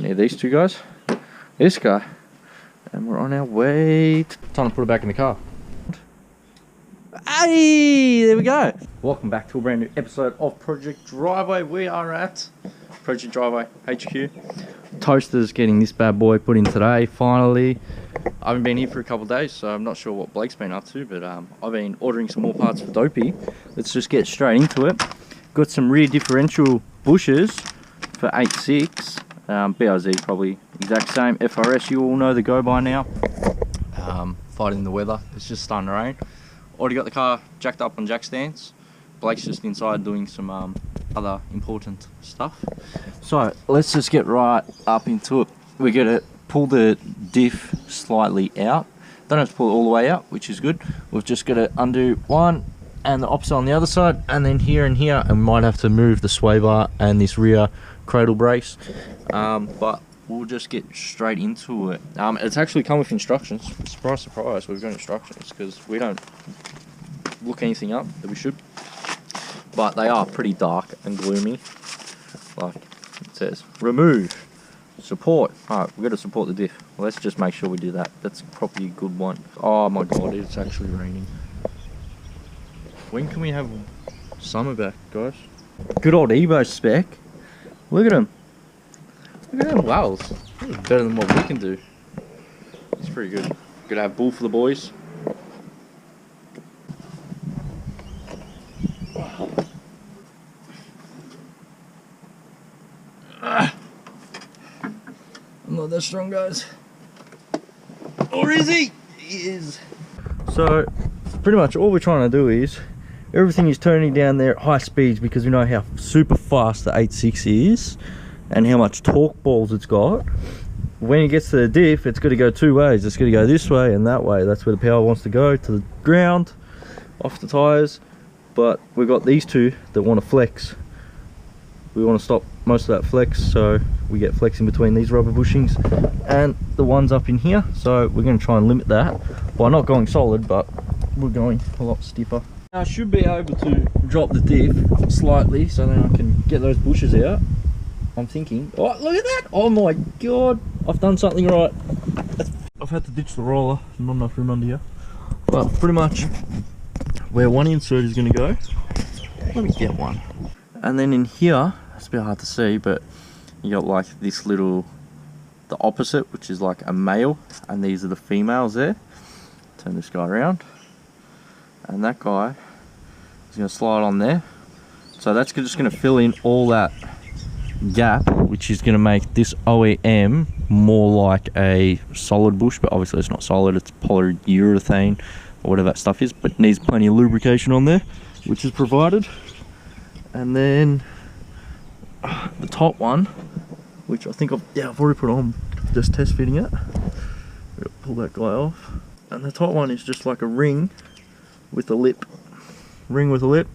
Near these two guys, this guy, and we're on our way. Time to put it back in the car. Hey, there we go. Welcome back to a brand new episode of Project Driveway. We are at Project Driveway HQ. Toaster's getting this bad boy put in today, finally. I haven't been here for a couple of days, so I'm not sure what Blake's been up to, but I've been ordering some more parts for Dopey. Let's just get straight into it. Got some rear differential bushes for 86. BRZ probably exact same. FRS, you all know the go by now. Fighting the weather, it's just starting to rain. Already got the car jacked up on jack stands. Blake's just inside doing some other important stuff. So let's just get right up into it. We're gonna pull the diff slightly out. Don't have to pull it all the way out, which is good. We've just got to undo one and the opposite on the other side, and then here and here, and we might have to move the sway bar and this rear cradle brace, but we'll just get straight into it. It's actually come with instructions. Surprise, surprise, we've got instructions because we don't look anything up that we should, but they are pretty dark and gloomy. Like it says, remove, support. Alright, we've got to support the diff. Well, let's just make sure we do that. That's probably a good one. Oh my god, it's actually raining. When can we have summer back, guys? Good old Evo spec. Look at them. Look at them whales. Better than what we can do. It's pretty good. Gonna have bull for the boys. I'm not that strong, guys. Or is he? He is. So, pretty much all we're trying to do is everything is turning down there at high speeds because we know how super fast the 86 is and how much torque balls it's got. When it gets to the diff, it's got to go two ways. It's got to go this way and that way. That's where the power wants to go, to the ground, off the tires. But we've got these two that want to flex. We want to stop most of that flex, so we get flex in between these rubber bushings and the ones up in here. So we're going to try and limit that by not going solid, but we're going a lot stiffer. I should be able to drop the diff slightly so then I can get those bushes out. I'm thinking, oh look at that, oh my god, I've done something right. I've had to ditch the roller, not enough room under here. But pretty much where one insert is going to go, let me get one. And then in here, it's a bit hard to see, but you got like this little, the opposite, which is like a male, and these are the females there. Turn this guy around. And that guy is going to slide on there. So that's just going to fill in all that gap, which is going to make this OEM more like a solid bush, but obviously it's not solid, it's polyurethane or whatever that stuff is, but it needs plenty of lubrication on there, which is provided. And then the top one, which I think I've already put on, just test fitting it. Pull that guy off. And the top one is just like a ring with a lip. Ring with a lip.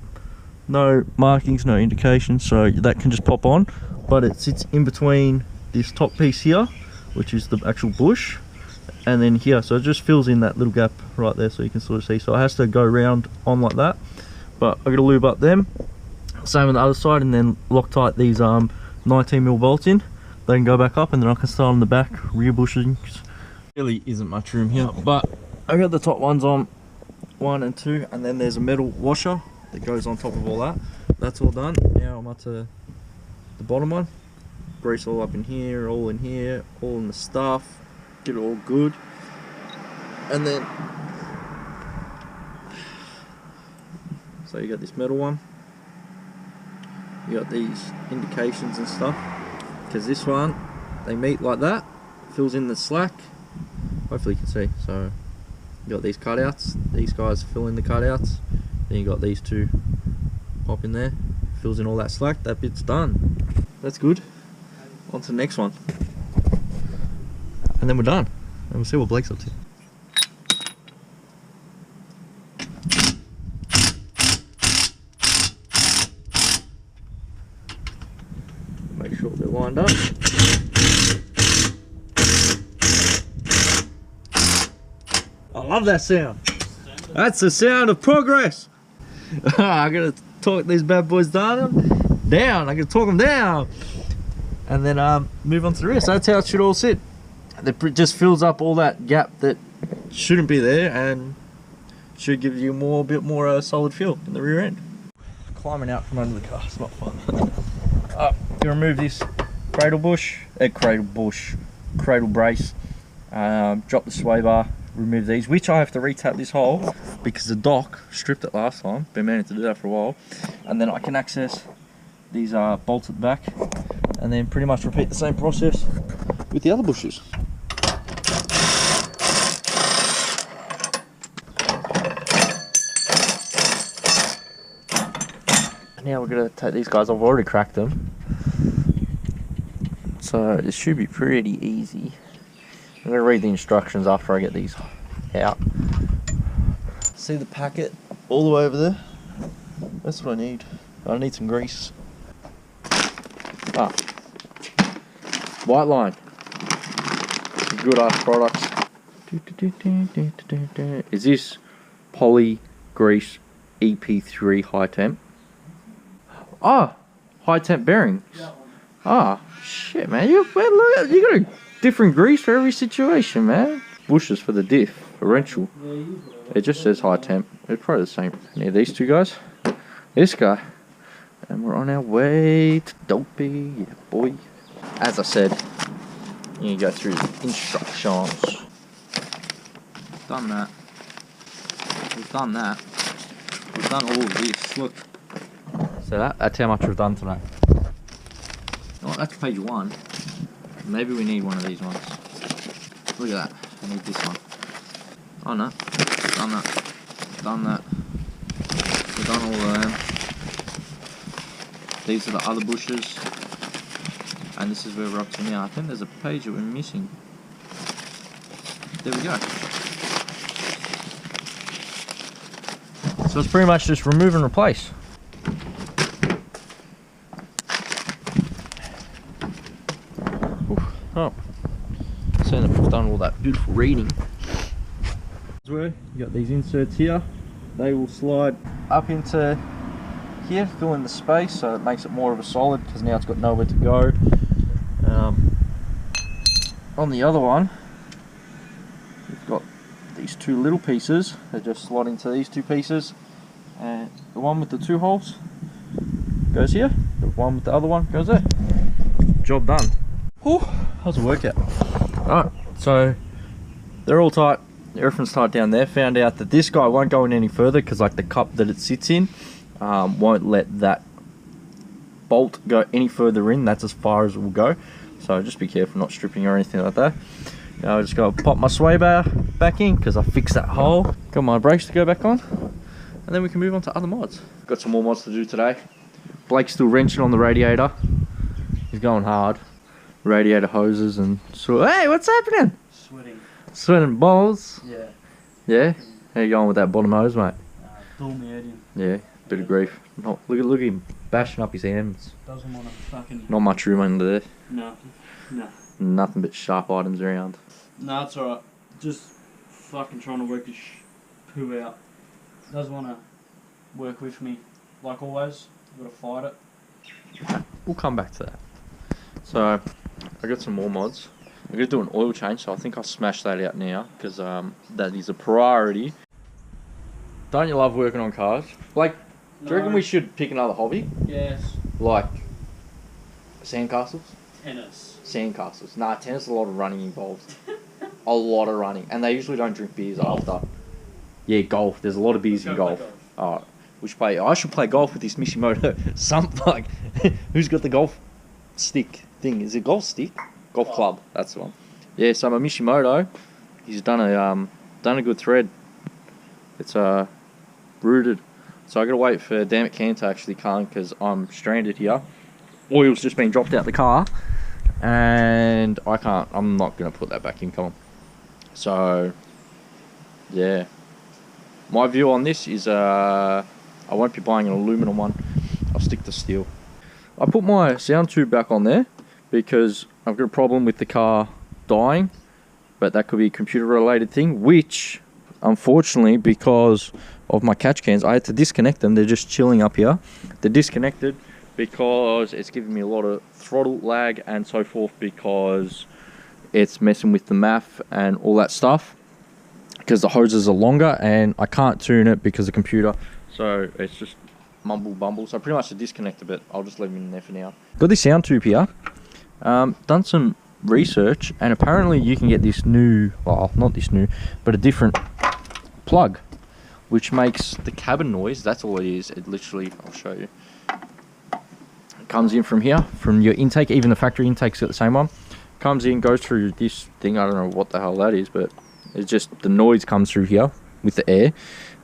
No markings, no indication, so that can just pop on. But it sits in between this top piece here, which is the actual bush, and then here. So it just fills in that little gap right there so you can sort of see. So it has to go round on like that. But I've got to lube up them. Same on the other side, and then Loctite these 19mm bolts in. They can go back up, and then I can start on the back rear bushings. Really isn't much room here, but I got the top ones on 1 and 2, and then there's a metal washer that goes on top of all that. That's all done. Now I'm up to the bottom one. Grease all up in here, all in the stuff. Get it all good. And then, so you got this metal one. You got these indications and stuff. Because this one, they meet like that. Fills in the slack. Hopefully you can see. So you got these cutouts, these guys fill in the cutouts, then you got these two pop in there, fills in all that slack, that bit's done. That's good. On to the next one. And then we're done. And we'll see what Blake's up to. Make sure they're lined up. I love that sound. That's the sound of progress. I gotta talk these bad boys down. I gotta talk them down. and then move on to the rest. That's how it should all sit. It just fills up all that gap that shouldn't be there and should give you a bit more solid feel in the rear end. Climbing out from under the car, it's not fun. You remove this cradle brace, drop the sway bar, remove these, which I have to retap this hole because the dock stripped it last time. Been meaning to do that for a while. And then I can access these bolts at the back, and then pretty much repeat the same process with the other bushes. Now we're going to take these guys, I've already cracked them, so this should be pretty easy. I'm going to read the instructions after I get these out. See the packet all the way over there? That's what I need. I need some grease. Whiteline. Good ass products. Is this poly grease EP3 high temp? High temp bearings. Shit, man. You got a different grease for every situation, man. Bushes for the diff, a wrenchel. It just says high temp. It's probably the same. Any of these two guys. This guy. And we're on our way to Dopey, yeah, boy. As I said, you need to go through the instructions. Done that. We've done that. We've done all of this. Look. So that's how much we've done tonight. Oh, that's page 1. Maybe we need one of these ones. Look at that. I need this one. Oh no. Done that. Done that. We've done all of them. These are the other bushes. And this is where we're up to now. I think there's a page that we're missing. There we go. So it's pretty much just remove and replace. Oh, seeing that we've done all that beautiful reading. You got these inserts here. They will slide up into here, fill in the space, so it makes it more of a solid because now it's got nowhere to go. On the other one, we've got these two little pieces. They just slot into these two pieces, and the one with the 2 holes goes here. The one with the other one goes there. Job done. Whew, how's the workout? Alright, so they're all tight. Everything's tight down there. Found out that this guy won't go in any further because like the cup that it sits in won't let that bolt go any further in. That's as far as it will go. So just be careful not stripping or anything like that. I just gotta pop my sway bar back in because I fixed that hole. Got my brakes to go back on, and then we can move on to other mods. Got some more mods to do today. Blake's still wrenching on the radiator. He's going hard. Radiator hoses and so. Hey, what's happening? Sweating balls. Yeah. Yeah. How you going with that bottom hose, mate? Dual medium. Yeah. Bit of grief. Look at him bashing up his hands. Doesn't want to fucking. Not much room under there. No. No. Nothing but sharp items around. No, it's alright. Just fucking trying to work his poo out. Doesn't want to work with me. Like always, I've got to fight it. We'll come back to that. So, I got some more mods. I'm going to do an oil change, so I think I'll smash that out now, because that is a priority. Don't you love working on cars? Like, do you reckon we should pick another hobby? Yes. Like, sandcastles? Tennis. Sandcastles. Nah, tennis is a lot of running involved. A lot of running. And they usually don't drink beers after. Yeah, golf. There's a lot of beers in golf. Alright. We should play. I should play golf with this Mishimoto. Like, who's got the golf stick thing? Is it golf stick? Golf club. That's the one. Yeah, so my Mishimoto, he's done a good thread. It's rooted. So I gotta wait for Damn It Can to actually come because I'm stranded here. Oil's just been dropped out the car, and I'm not gonna put that back in. Come on. So yeah, my view on this is I won't be buying an aluminum one. I'll stick to steel. I put my sound tube back on there because I've got a problem with the car dying, but that could be a computer related thing, which unfortunately, because of my catch cans, I had to disconnect them. They're just chilling up here. They're disconnected. because it's giving me a lot of throttle lag and so forth, because it's messing with the math and all that stuff, because the hoses are longer and I can't tune it because of the computer, so it's just mumble bumble. So pretty much to disconnect a bit, I'll just leave them in there for now. Got this sound tube here, done some research, and apparently you can get this new, well, not this new, but a different plug which makes the cabin noise. That's all it is. It literally, I'll show you, it comes in from here, from your intake. Even the factory intake's got the same one. Comes in, goes through this thing, I don't know what the hell that is, but it's just the noise comes through here with the air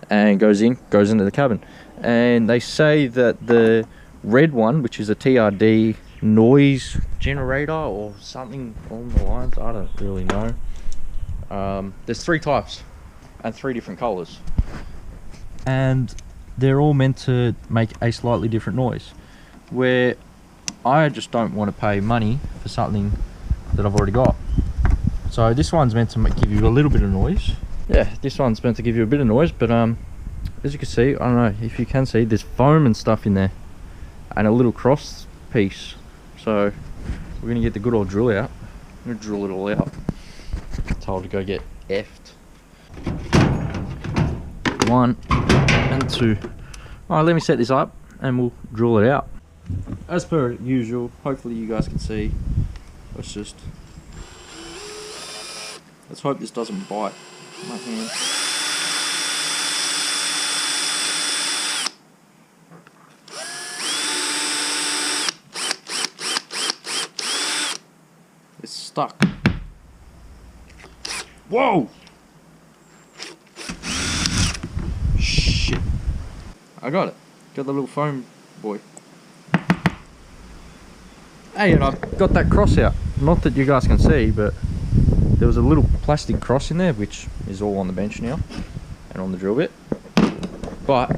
and goes into the cabin. And they say that the red one, which is a TRD noise generator or something along the lines, I don't really know. There's 3 types and 3 different colors, and they're all meant to make a slightly different noise, where I just don't want to pay money for something that I've already got. So this one's meant to give you a little bit of noise. Yeah, this one's meant to give you a bit of noise, but as you can see, I don't know if you can see, there's foam and stuff in there and a little cross piece. So we're gonna get the good old drill out. I'm gonna drill it all out. Told to go get effed. 1 and 2. Alright, let me set this up and we'll drill it out. As per usual, hopefully you guys can see. Let's hope this doesn't bite my hand. It's stuck. Whoa! Shit. I got it. Got the little foam boy. Hey, and I've got that cross out. Not that you guys can see, but there was a little plastic cross in there, which is all on the bench now and on the drill bit. But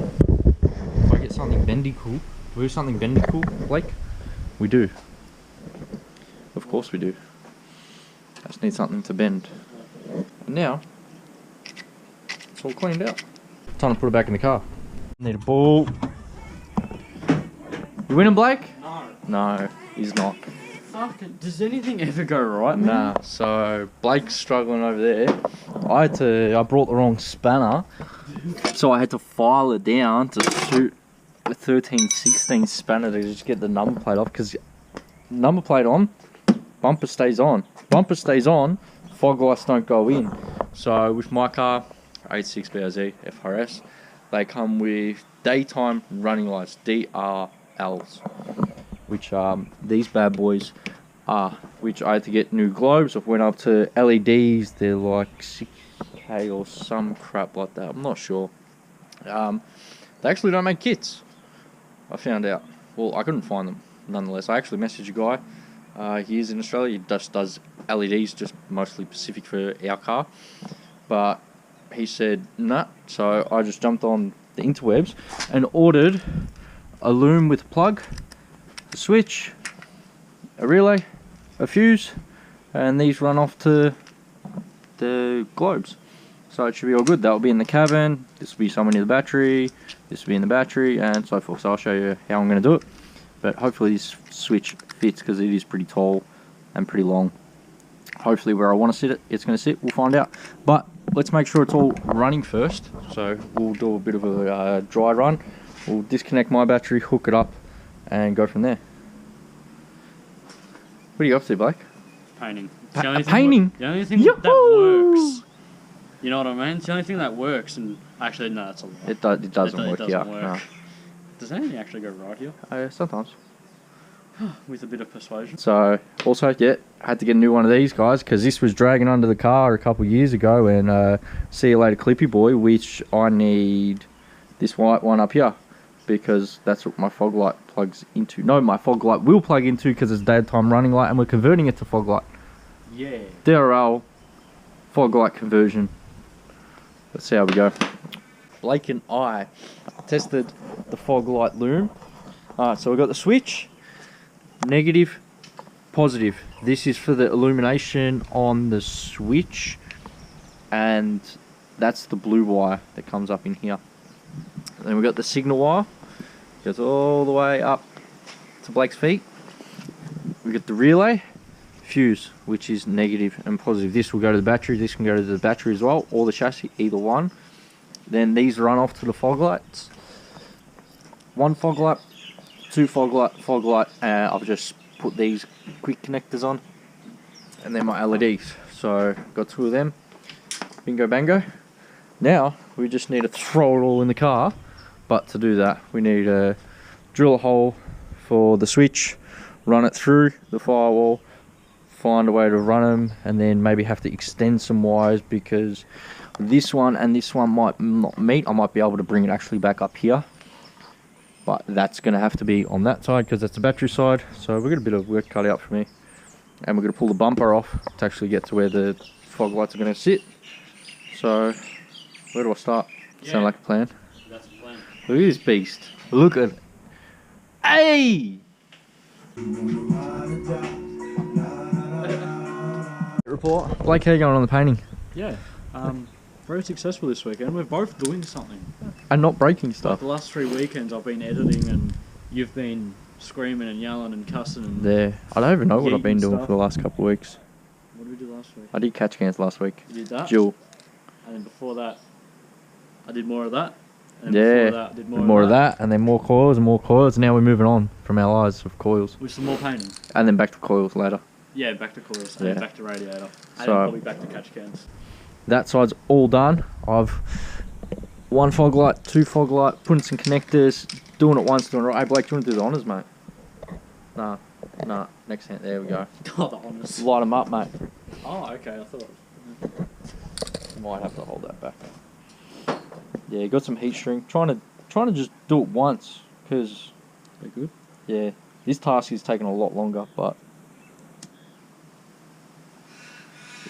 if I get something bendy cool, do we do something bendy cool, Blake? We do. Of course we do. I just need something to bend. And now it's all cleaned out. Time to put it back in the car. Need a ball. You winning, Blake? No. No, he's not. Fuck, does anything ever go right, man? Nah, so Blake's struggling over there. I brought the wrong spanner, so I had to file it down to suit the 1316 spanner to just get the number plate off, because number plate on, bumper stays on. Bumper stays on, fog lights don't go in. So with my car, 86 BRZ FRS, they come with daytime running lights, DRLs, which these bad boys are, which I had to get new globes. I've went up to LEDs, they're like 6K or some crap like that, I'm not sure. They actually don't make kits, I found out. Well, I couldn't find them nonetheless. I actually messaged a guy, he is in Australia, he just does LEDs, just mostly specific for our car, but he said nah, so I just jumped on the interwebs and ordered a loom with a plug, a switch, a relay, a fuse, and these run off to the globes. So it should be all good. That will be in the cabin, this will be somewhere near the battery, this will be in the battery, and so forth. So I'll show you how I'm going to do it. But hopefully this switch fits, because it is pretty tall and pretty long. Hopefully where I want to sit it, it's going to sit. We'll find out. But let's make sure it's all running first. So we'll do a bit of a dry run. We'll disconnect my battery, hook it up, and go from there. What are you up to, Blake? Painting. Painting? The only thing that works. You know what I mean? It's the only thing that works, and actually, no, that's a lie. It doesn't work, yeah. No. Does anything actually go right here? Sometimes. With a bit of persuasion. So, also, yeah, I had to get a new one of these guys, because this was dragging under the car a couple of years ago, and see you later Clippy Boy, which I need this white one up here, because that's what my fog light plugs into. No, my fog light will plug into, because it's daytime running light, and we're converting it to fog light. Yeah. DRL fog light conversion. Let's see how we go. Blake and I tested the fog light loom. Alright, so we've got the switch, negative, positive. This is for the illumination on the switch, and that's the blue wire that comes up in here. Then we've got the signal wire, goes all the way up to Blake's feet. We got the relay, fuse, which is negative and positive. This will go to the battery, this can go to the battery as well, or the chassis, either one. Then these run off to the fog lights. One fog light, two fog light. I've just put these quick connectors on, and then my LEDs. So got two of them. Bingo bango. Now we just need to throw it all in the car, but to do that we need to drill a hole for the switch, run it through the firewall, find a way to run them, and then maybe have to extend some wires because this one and this one might not meet. I might be able to bring it actually back up here, but that's going to have to be on that side because that's the battery side. So we've got a bit of work cut out for me, and we're going to pull the bumper off to actually get to where the fog lights are going to sit. So where do I start? Yeah. Sound like a plan? That's the plan. Look at this beast. Look at it. Hey! Report. Blake, how you going on the painting? Yeah. Very successful this weekend. We're both doing something. And not breaking Like stuff. the last 3 weekends I've been editing and you've been screaming and yelling and cussing and... There. I don't even know what I've been doing stuff. for the last couple of weeks. What did we do last week? I did catch cans last week. You did that? Jill. And then before that, I did more of that. And Yeah. then before that, I did More of that, and then more coils and more coils. Now we're moving on from our lives of coils. With some more painting. And then back to coils later. Yeah, back to coils. And Yeah. then back to radiator. And So- then probably back to catch cans. That side's all done. I've one fog light, two fog light, putting some connectors, doing it once, doing it right. Hey Blake, do you want to do the honours, mate? Nah, next hand, there we go. Oh, the honours. Light them up, mate. Oh, okay, I thought... Might have to hold that back. Yeah, got some heat shrink. Trying to just do it once, because They're good. yeah, this task is taking a lot longer, but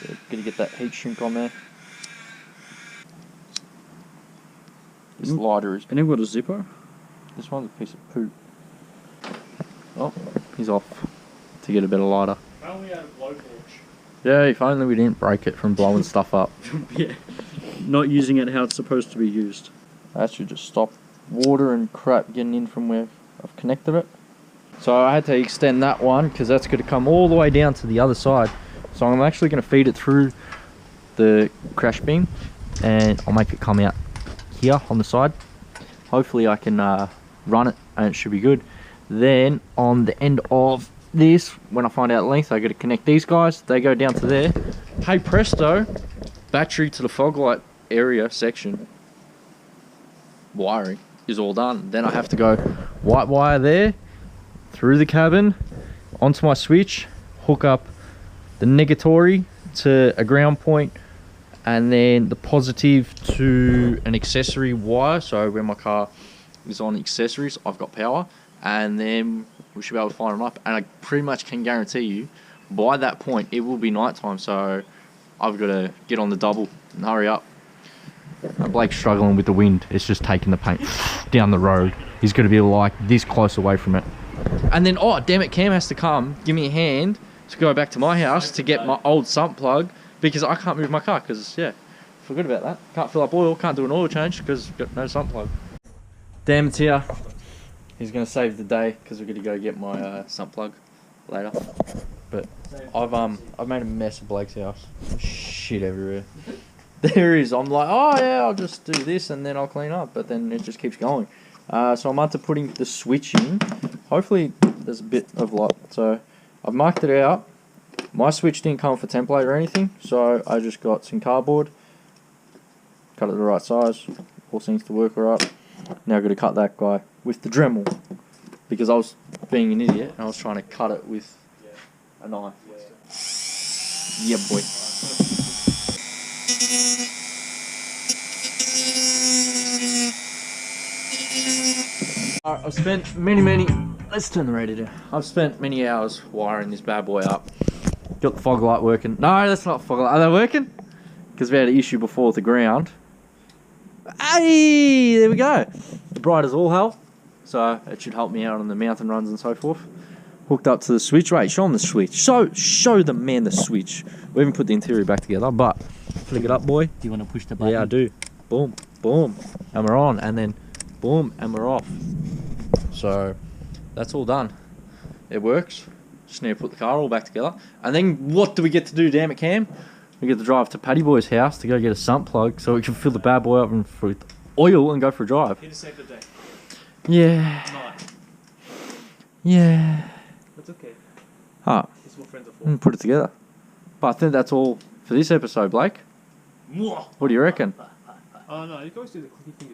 yeah, gotta get that heat shrink on there. This lighter is... Anyone got a zipper? This one's a piece of poop. Oh, he's off to get a better lighter. How we had a blowtorch? Yeah, if only we didn't break it from blowing stuff up. Yeah. Not using it how it's supposed to be used. That should just stop water and crap getting in from where I've connected it. So I had to extend that one because that's going to come all the way down to the other side. So I'm actually going to feed it through the crash beam, and I'll make it come out here on the side. Hopefully I can run it and it should be good. Then on the end of this, when I find out length, I got to connect these guys. They go down to there. Hey presto, battery to the fog light area section wiring is all done. Then I have to go white wire there through the cabin onto my switch, hook up the negatory to a ground point, and then the positive to an accessory wire. So when my car is on accessories, I've got power, and then we should be able to fire them up. And I pretty much can guarantee you by that point it will be nighttime, so I've got to get on the double and hurry up. Blake's struggling with the wind. It's just taking the paint down the road. He's going to be like this close away from it. And then, oh damn it, Cam has to come give me a hand to go back to my house to get my old sump plug, because I can't move my car because, yeah, forgot about that. Can't fill up oil, can't do an oil change because got no sump plug. Damn, it's here. He's going to save the day because we're going to go get my sump plug later. But I've made a mess of Blake's house. Shit everywhere. There is. I'm like, oh yeah, I'll just do this and then I'll clean up. But then it just keeps going. So I'm onto putting the switch in. Hopefully there's a bit of light. So I've marked it out. My switch didn't come with a template or anything, so I just got some cardboard, cut it the right size, all seems to work alright. Now I've got to cut that guy with the Dremel, because I was being an idiot and I was trying to cut it with a knife. Yeah, boy. I've spent many, let's turn the radio down. I've spent many hours wiring this bad boy up. Got the fog light working. No, that's not fog light. Are they working? Because we had an issue before with the ground. Hey, there we go. Bright as all hell. So it should help me out on the mountain runs and so forth. Hooked up to the switch. Wait, show them the switch. Show the man the switch. We haven't put the interior back together, but flick it up, boy. Do you want to push the button? Yeah, I do. Boom, boom, and we're on, and then boom, and we're off. So that's all done. it works. Just need to put the car all back together. And then what do we get to do, damn it, Cam? We get to drive to Paddy Boy's house to go get a sump plug so we can fill the bad boy up with oil and go for a drive. Hit a separate day. Yeah. Nice. Yeah. That's okay. Ah, That's what friends are for. put it together. But I think that's all for this episode, Blake. What do you reckon? Oh no, you guys do the clicky finger.